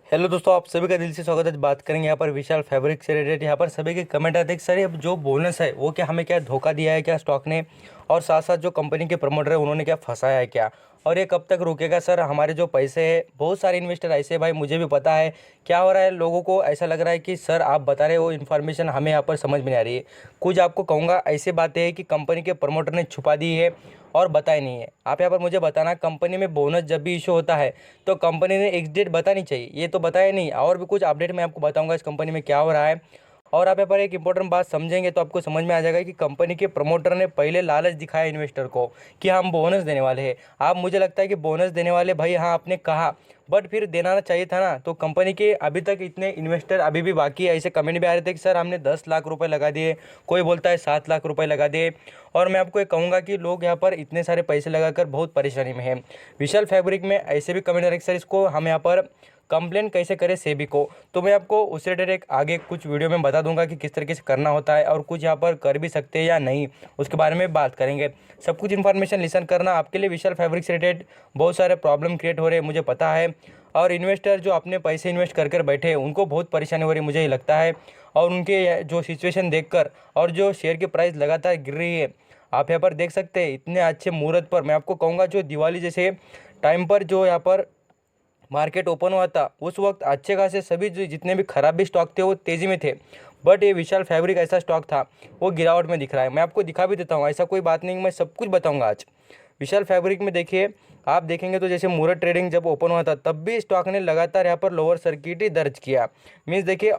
Hello दोस्तों, आप सभी का दिल से स्वागत है। आज बात करेंगे यहाँ पर विशाल फैब्रिक से रिलेटेड। यहाँ पर सभी के कमेंट आते हैं कि सर ये जो बोनस है वो क्या हमें क्या धोखा दिया है क्या स्टॉक ने, और साथ साथ जो कंपनी के प्रमोटर है उन्होंने क्या फंसाया है क्या, और ये कब तक रुकेगा सर हमारे जो पैसे हैं। बहुत सारे इन्वेस्टर ऐसे हैं भाई, मुझे भी पता है क्या हो रहा है। लोगों को ऐसा लग रहा है कि सर आप बता रहे हो इन्फॉर्मेशन हमें यहाँ पर समझ में नहीं आ रही है। कुछ आपको कहूँगा ऐसी बातें हैं कि कंपनी के प्रमोटर ने छुपा दी है और बताई नहीं है। आप यहाँ पर मुझे बताना, कंपनी में बोनस जब भी इशू होता है तो कंपनी ने एग्जिट डेट बतानी चाहिए, ये तो बताया नहीं। और भी कुछ अपडेट मैं आपको बताऊंगा इस कंपनी में क्या हो रहा है। और आप यहाँ पर एक इंपॉर्टेंट बात समझेंगे तो आपको समझ में आ जाएगा कि कंपनी के प्रमोटर ने पहले लालच दिखाया इन्वेस्टर को कि हम बोनस देने वाले हैं। आप मुझे लगता है कि बोनस देने वाले भाई, हाँ आपने कहा, बट फिर देना चाहिए था ना। तो कंपनी के अभी तक इतने इन्वेस्टर अभी भी बाकी है। ऐसे कमेंट भी आ रहे थे कि सर हमने 10 लाख रुपए लगा दिए, कोई बोलता है 7 लाख रुपए लगा दिए। और मैं आपको ये कहूँगा कि लोग यहाँ पर इतने सारे पैसे लगाकर बहुत परेशानी में हैं। विशाल फैब्रिक में ऐसे भी कमेंट आ रहे कि सर इसको हम यहाँ पर कंप्लेन कैसे करें सेबी को। तो मैं आपको उससे रिलेटेड एक आगे कुछ वीडियो में बता दूंगा कि किस तरीके से करना होता है और कुछ यहाँ पर कर भी सकते हैं या नहीं, उसके बारे में बात करेंगे। सब कुछ इन्फॉर्मेशन लिसन करना आपके लिए। विशाल फैब्रिक से रिलेटेड बहुत सारे प्रॉब्लम क्रिएट हो रहे हैं मुझे पता है, और इन्वेस्टर जो अपने पैसे इन्वेस्ट कर कर बैठे हैं उनको बहुत परेशानी हो रही है मुझे ही लगता है। और उनके जो सिचुएशन देखकर और जो शेयर की प्राइस लगातार गिर रही है, आप यहाँ पर देख सकते हैं इतने अच्छे मुहूर्त पर। मैं आपको कहूँगा जो दिवाली जैसे टाइम पर जो यहाँ पर मार्केट ओपन हुआ था उस वक्त अच्छे खासे सभी जो जितने भी खराब भी स्टॉक थे वो तेज़ी में थे। बट ये विशाल फैब्रिक ऐसा स्टॉक था वो गिरावट में दिख रहा है। मैं आपको दिखा भी देता हूँ, ऐसा कोई बात नहीं, मैं सब कुछ बताऊंगा आज। विशाल फैब्रिक में देखिए, आप देखेंगे तो जैसे मुहूर्त ट्रेडिंग जब ओपन हुआ था तब भी स्टॉक ने लगातार यहाँ पर लोअर सर्किट ही दर्ज किया। मीन्स देखिए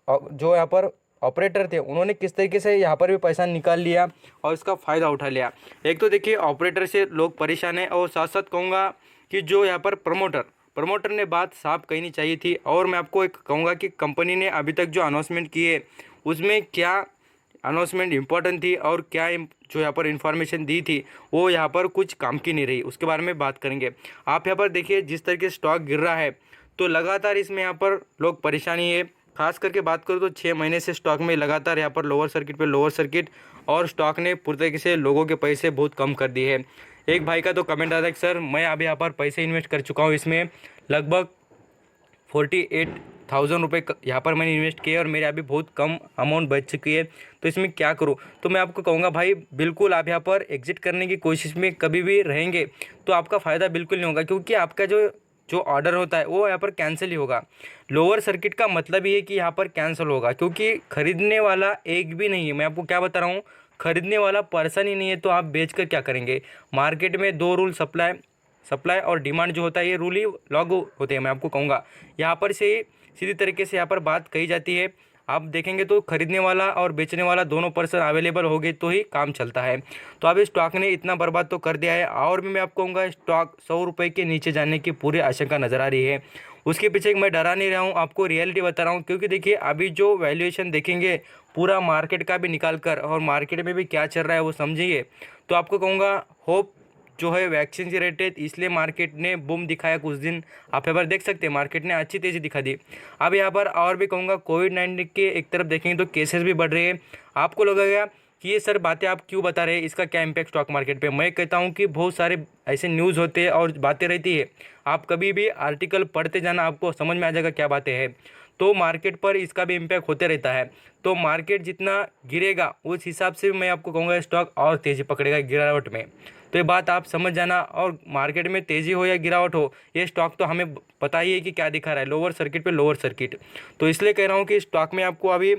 जो यहाँ पर ऑपरेटर थे उन्होंने किस तरीके से यहाँ पर भी पैसा निकाल लिया और इसका फ़ायदा उठा लिया। एक तो देखिए ऑपरेटर से लोग परेशान हैं, और साथ साथ कहूँगा कि जो यहाँ पर प्रमोटर ने बात साफ कहनी चाहिए थी। और मैं आपको एक कहूँगा कि कंपनी ने अभी तक जो अनाउंसमेंट की है उसमें क्या अनाउंसमेंट इम्पोर्टेंट थी और क्या जो यहाँ पर इन्फॉर्मेशन दी थी वो यहाँ पर कुछ काम की नहीं रही, उसके बारे में बात करेंगे। आप यहाँ पर देखिए जिस तरीके से स्टॉक गिर रहा है तो लगातार इसमें यहाँ पर लोग परेशानी है। खास करके बात करूँ तो 6 महीने से स्टॉक में लगातार यहाँ पर लोअर सर्किट पे लोअर सर्किट, और स्टॉक ने पूरी तरीके से लोगों के पैसे बहुत कम कर दिए हैं। एक भाई का तो कमेंट आता है कि सर मैं अभी यहाँ पर पैसे इन्वेस्ट कर चुका हूँ, इसमें लगभग 48,000 रुपये यहाँ पर मैंने इन्वेस्ट किए और मेरे अभी बहुत कम अमाउंट बच चुकी है, तो इसमें क्या करूँ। तो मैं आपको कहूँगा भाई बिल्कुल आप यहाँ पर एग्जिट करने की कोशिश में कभी भी रहेंगे तो आपका फ़ायदा बिल्कुल नहीं होगा, क्योंकि आपका जो जो ऑर्डर होता है वो यहाँ पर कैंसिल ही होगा। लोअर सर्किट का मतलब ये है कि यहाँ पर कैंसिल होगा, क्योंकि खरीदने वाला एक भी नहीं है। मैं आपको क्या बता रहा हूँ, खरीदने वाला पर्सन ही नहीं है तो आप बेच कर क्या करेंगे। मार्केट में दो रूल, सप्लाई सप्लाई और डिमांड जो होता है ये रूल ही लागू होते हैं। मैं आपको कहूँगा यहाँ पर से सीधी तरीके से यहाँ पर बात कही जाती है। आप देखेंगे तो खरीदने वाला और बेचने वाला दोनों पर्सन अवेलेबल हो गए तो ही काम चलता है। तो अब स्टॉक ने इतना बर्बाद तो कर दिया है, और भी मैं आपको कहूँगा स्टॉक 100 रुपये के नीचे जाने की पूरी आशंका नज़र आ रही है। उसके पीछे मैं डरा नहीं रहा हूँ, आपको रियलिटी बता रहा हूँ। क्योंकि देखिए अभी जो वैल्यूएशन देखेंगे पूरा मार्केट का भी निकाल कर और मार्केट में भी क्या चल रहा है वो समझिए, तो आपको कहूँगा होप जो है वैक्सीन से रिलेटेड, इसलिए मार्केट ने बूम दिखाया कुछ दिन। आप यहाँ पर देख सकते हैं मार्केट ने अच्छी तेज़ी दिखा दी। अब यहाँ पर और भी कहूँगा कोविड-19 के एक तरफ देखेंगे तो केसेस भी बढ़ रहे हैं। आपको लगेगा कि ये सर बातें आप क्यों बता रहे हैं, इसका क्या इम्पैक्ट स्टॉक मार्केट पे। मैं कहता हूँ कि बहुत सारे ऐसे न्यूज़ होते हैं और बातें रहती है, आप कभी भी आर्टिकल पढ़ते जाना, आपको समझ में आ जाएगा क्या बातें हैं। तो मार्केट पर इसका भी इम्पैक्ट होते रहता है। तो मार्केट जितना गिरेगा उस हिसाब से मैं आपको कहूँगा स्टॉक और तेज़ी पकड़ेगा गिरावट में। तो ये बात आप समझ जाना। और मार्केट में तेज़ी हो या गिरावट हो, ये स्टॉक तो हमें पता ही है कि क्या दिखा रहा है, लोअर सर्किट पे लोअर सर्किट। तो इसलिए कह रहा हूँ कि स्टॉक में आपको अभी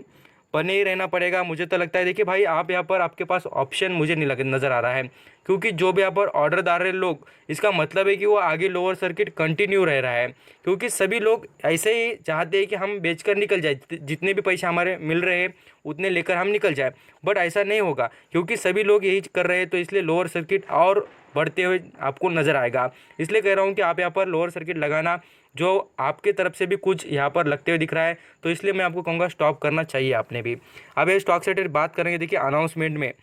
बने ही रहना पड़ेगा। मुझे तो लगता है देखिए भाई आप यहाँ पर आपके पास ऑप्शन मुझे नहीं लग नज़र आ रहा है, क्योंकि जो भी यहाँ पर ऑर्डरदार है लोग, इसका मतलब है कि वो आगे लोअर सर्किट कंटिन्यू रह रहा है। क्योंकि सभी लोग ऐसे ही चाहते हैं कि हम बेचकर निकल जाए, जितने भी पैसे हमारे मिल रहे हैं उतने लेकर हम निकल जाए। बट ऐसा नहीं होगा, क्योंकि सभी लोग यही कर रहे हैं, तो इसलिए लोअर सर्किट और बढ़ते हुए आपको नज़र आएगा। इसलिए कह रहा हूँ कि आप यहाँ पर लोअर सर्किट लगाना जो आपके तरफ से भी कुछ यहाँ पर लगते हुए दिख रहा है, तो इसलिए मैं आपको कहूँगा स्टॉप करना चाहिए आपने भी। अब ये स्टॉक से रिलेटेड बात करेंगे। देखिए अनाउंसमेंट में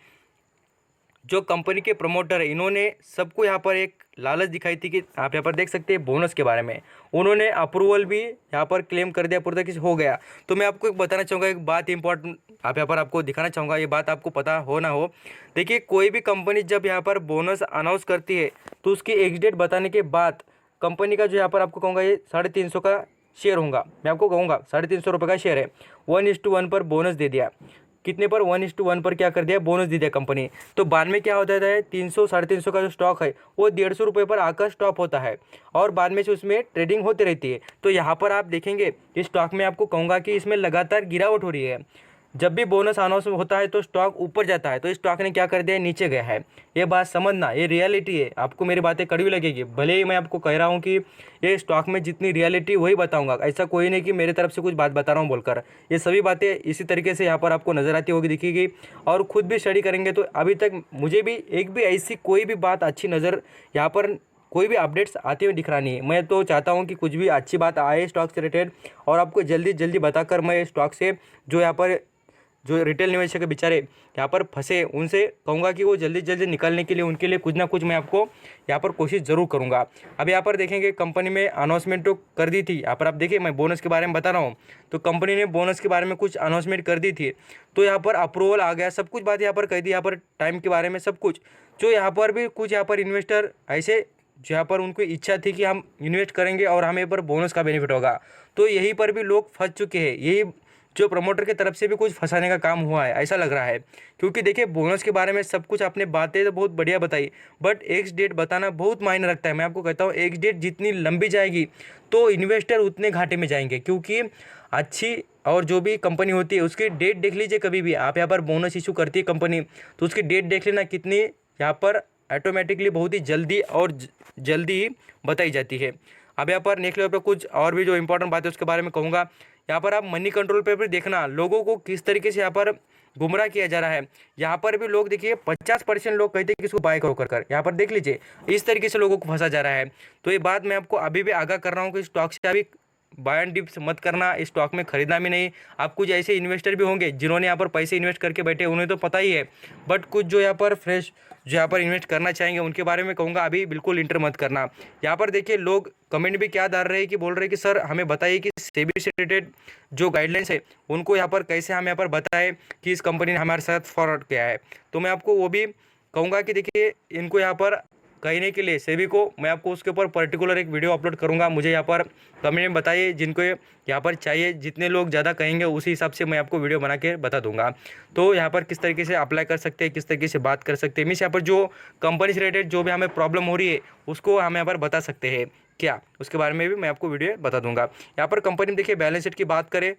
जो कंपनी के प्रमोटर है इन्होंने सबको यहाँ पर एक लालच दिखाई थी कि आप यहाँ पर देख सकते हैं बोनस के बारे में, उन्होंने अप्रूवल भी यहाँ पर क्लेम कर दिया, पूरी तरीके से हो गया। तो मैं आपको एक बताना चाहूँगा, एक बात इंपॉर्टेंट आप यहाँ पर आपको दिखाना चाहूँगा, ये बात आपको पता हो ना हो। देखिए कोई भी कंपनी जब यहाँ पर बोनस अनाउंस करती है तो उसकी एग्जिट डेट बताने के बाद कंपनी का जो यहाँ पर आपको कहूँगा ये 350 का शेयर होगा, मैं आपको कहूँगा 350 रुपये का शेयर है, 1:1 पर बोनस दे दिया। कितने पर? 1:1 पर क्या कर दिया? बोनस दे दिया कंपनी। तो बाद में क्या होता है, 300 350 का जो स्टॉक है वो 150 रुपये पर आकर स्टॉप होता है और बाद में से उसमें ट्रेडिंग होती रहती है। तो यहाँ पर आप देखेंगे इस स्टॉक में, आपको कहूँगा कि इसमें लगातार गिरावट हो रही है। जब भी बोनस अनाउंस होता है तो स्टॉक ऊपर जाता है, तो इस स्टॉक ने क्या कर दिया, नीचे गया है। ये बात समझना, ये रियलिटी है। आपको मेरी बातें कड़वी लगेगी, भले ही मैं आपको कह रहा हूँ कि ये स्टॉक में जितनी रियलिटी वही बताऊंगा, ऐसा कोई नहीं कि मेरे तरफ से कुछ बात बता रहा हूँ बोलकर। ये सभी बातें इसी तरीके से यहाँ पर आपको नजर आती होगी, दिखेगी, और खुद भी स्टडी करेंगे तो अभी तक मुझे भी एक भी ऐसी कोई भी बात अच्छी नज़र यहाँ पर कोई भी अपडेट्स आते हुए दिख रहा नहीं है। मैं तो चाहता हूँ कि कुछ भी अच्छी बात आए स्टॉक से रिलेटेड और आपको जल्दी जल्दी बताकर मैं स्टॉक से जो यहाँ पर जो रिटेल निवेशक बेचारे यहाँ पर फंसे, उनसे कहूँगा कि वो जल्दी जल्दी निकलने के लिए उनके लिए कुछ ना कुछ मैं आपको यहाँ पर कोशिश ज़रूर करूँगा। अब यहाँ पर देखेंगे कंपनी में अनाउंसमेंट तो कर दी थी। यहाँ पर आप देखिए, मैं बोनस के बारे में बता रहा हूँ, तो कंपनी ने बोनस के बारे में कुछ अनाउंसमेंट कर दी थी, तो यहाँ पर अप्रूवल आ गया, सब कुछ बात यहाँ पर कह दी, यहाँ पर टाइम के बारे में सब कुछ। जो यहाँ पर भी कुछ यहाँ पर इन्वेस्टर ऐसे जहाँ पर उनको इच्छा थी कि हम इन्वेस्ट करेंगे और हमें पर बोनस का बेनिफिट होगा, तो यहीं पर भी लोग फंस चुके हैं। यही जो प्रमोटर की तरफ से भी कुछ फंसाने का काम हुआ है, ऐसा लग रहा है। क्योंकि देखिए, बोनस के बारे में सब कुछ आपने बातें तो बहुत बढ़िया बताई, बट एक्स डेट बताना बहुत मायने रखता है। मैं आपको कहता हूँ, एक्स डेट जितनी लंबी जाएगी तो इन्वेस्टर उतने घाटे में जाएंगे। क्योंकि अच्छी और जो भी कंपनी होती है उसकी डेट देख लीजिए, कभी भी आप यहाँ पर बोनस इशू करती है कंपनी तो उसकी डेट देख लेना, कितनी यहाँ पर ऑटोमेटिकली बहुत ही जल्दी और जल्दी ही बताई जाती है। अब यहाँ पर नेक्स्ट लेवल पर कुछ और भी जो इंपॉर्टेंट बात है उसके बारे में कहूँगा। यहाँ पर आप मनी कंट्रोल पे भी देखना, लोगों को किस तरीके से यहाँ पर गुमराह किया जा रहा है। यहाँ पर भी लोग देखिए 50% लोग कहते हैं कि इसको बाय करो कर यहाँ पर देख लीजिए, इस तरीके से लोगों को फंसा जा रहा है। तो ये बात मैं आपको अभी भी आगाह कर रहा हूँ कि स्टॉक से अभी बाय एंड डिप्स मत करना, इस स्टॉक में खरीदना भी नहीं। आप कुछ ऐसे इन्वेस्टर भी होंगे जिन्होंने यहाँ पर पैसे इन्वेस्ट करके बैठे, उन्हें तो पता ही है, बट कुछ जो यहाँ पर फ्रेश जो यहाँ पर इन्वेस्ट करना चाहेंगे उनके बारे में कहूँगा अभी बिल्कुल इंटर मत करना। यहाँ पर देखिए, लोग कमेंट भी क्या डाल रहे हैं कि बोल रहे हैं कि सर हमें बताइए कि सेबी से रिलेटेड जो गाइडलाइंस है उनको यहाँ पर कैसे हम यहाँ पर बताएं कि इस कंपनी ने हमारे साथ फ्रॉड किया है। तो मैं आपको वो भी कहूँगा कि देखिए, इनको यहाँ पर कहने के लिए सेबी को मैं आपको उसके ऊपर पर्टिकुलर एक वीडियो अपलोड करूंगा। मुझे यहाँ पर कमेंट में बताइए जिनको यहाँ पर चाहिए, जितने लोग ज़्यादा कहेंगे उसी हिसाब से मैं आपको वीडियो बना के बता दूंगा। तो यहाँ पर किस तरीके से अप्लाई कर सकते हैं, किस तरीके से बात कर सकते हैं, मीन्स यहाँ पर जो कंपनी से रिलेटेड जो भी हमें प्रॉब्लम हो रही है उसको हम यहाँ पर बता सकते हैं क्या, उसके बारे में भी मैं आपको वीडियो बता दूंगा। यहाँ पर कंपनी में देखिए, बैलेंस शीट की बात करें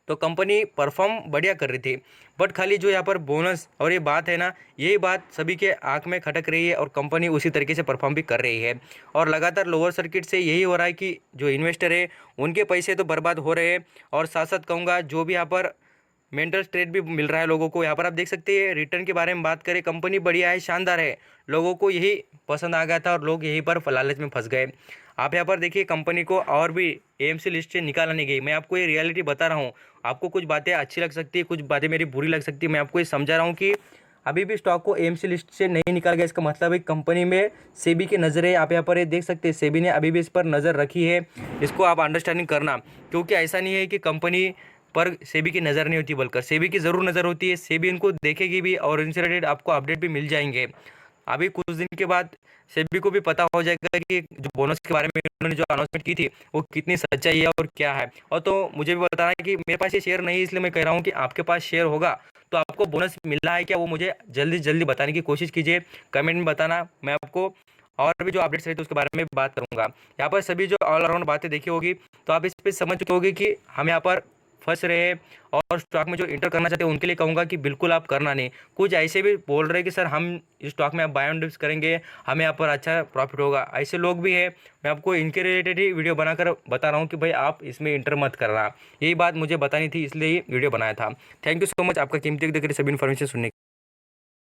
तो कंपनी परफॉर्म बढ़िया कर रही थी, बट खाली जो यहाँ पर बोनस और ये बात है ना, यही बात सभी के आंख में खटक रही है और कंपनी उसी तरीके से परफॉर्म भी कर रही है। और लगातार लोअर सर्किट से यही हो रहा है कि जो इन्वेस्टर है उनके पैसे तो बर्बाद हो रहे हैं, और साथ साथ कहूँगा जो भी यहाँ पर मेंटल स्ट्रेस भी मिल रहा है लोगों को। यहाँ पर आप देख सकते हैं, रिटर्न के बारे में बात करें, कंपनी बढ़िया है, शानदार है, लोगों को यही पसंद आ गया था और लोग यहीं पर लालच में फंस गए। आप यहाँ पर देखिए, कंपनी को और भी एएमसी लिस्ट से निकाला नहीं गई। मैं आपको ये रियलिटी बता रहा हूँ, आपको कुछ बातें अच्छी लग सकती है, कुछ बातें मेरी बुरी लग सकती है। मैं आपको ये समझा रहा हूँ कि अभी भी स्टॉक को एएमसी लिस्ट से नहीं निकाला गया, इसका मतलब है कंपनी में सेबी की नज़र है। आप यहाँ पर ये देख सकते हैं, सेबी ने अभी भी इस पर नज़र रखी है, इसको आप अंडरस्टैंडिंग करना। क्योंकि ऐसा नहीं है कि कंपनी पर सेबी की नज़र नहीं होती, बल्कि सेबी की ज़रूर नज़र होती है। सेबी इनको देखेगी भी और इनसे रिलेटेड आपको अपडेट भी मिल जाएंगे। अभी कुछ दिन के बाद सेबी को भी पता हो जाएगा कि जो बोनस के बारे में उन्होंने जो अनाउंसमेंट की थी वो कितनी सच्चाई है और क्या है। और तो मुझे भी बताना है कि मेरे पास ये शेयर नहीं है, इसलिए मैं कह रहा हूँ कि आपके पास शेयर होगा तो आपको बोनस मिला है क्या, वो मुझे जल्दी जल्दी बताने की कोशिश कीजिए, कमेंट में बताना। मैं आपको और भी जो अपडेट्स रहते हैं उसके बारे में बात करूंगा। यहाँ पर सभी जो ऑल अराउंड बातें देखी होगी तो आप इस पर समझ चुके होगी कि हम यहाँ पर फंस रहे हैं, और स्टॉक में जो इंटर करना चाहते हैं उनके लिए कहूँगा कि बिल्कुल आप करना नहीं। कुछ ऐसे भी बोल रहे हैं कि सर हम इस स्टॉक में आप बाय एंड डिप्स करेंगे, हमें यहाँ पर अच्छा प्रॉफिट होगा, ऐसे लोग भी हैं। मैं आपको इनके रिलेटेड ही वीडियो बनाकर बता रहा हूँ कि भाई आप इसमें इंटर मत करना। यही बात मुझे बतानी थी, इसलिए ये वीडियो बनाया था। थैंक यू सो मच आपका कीमती देकर सभी इन्फॉर्मेशन सुनने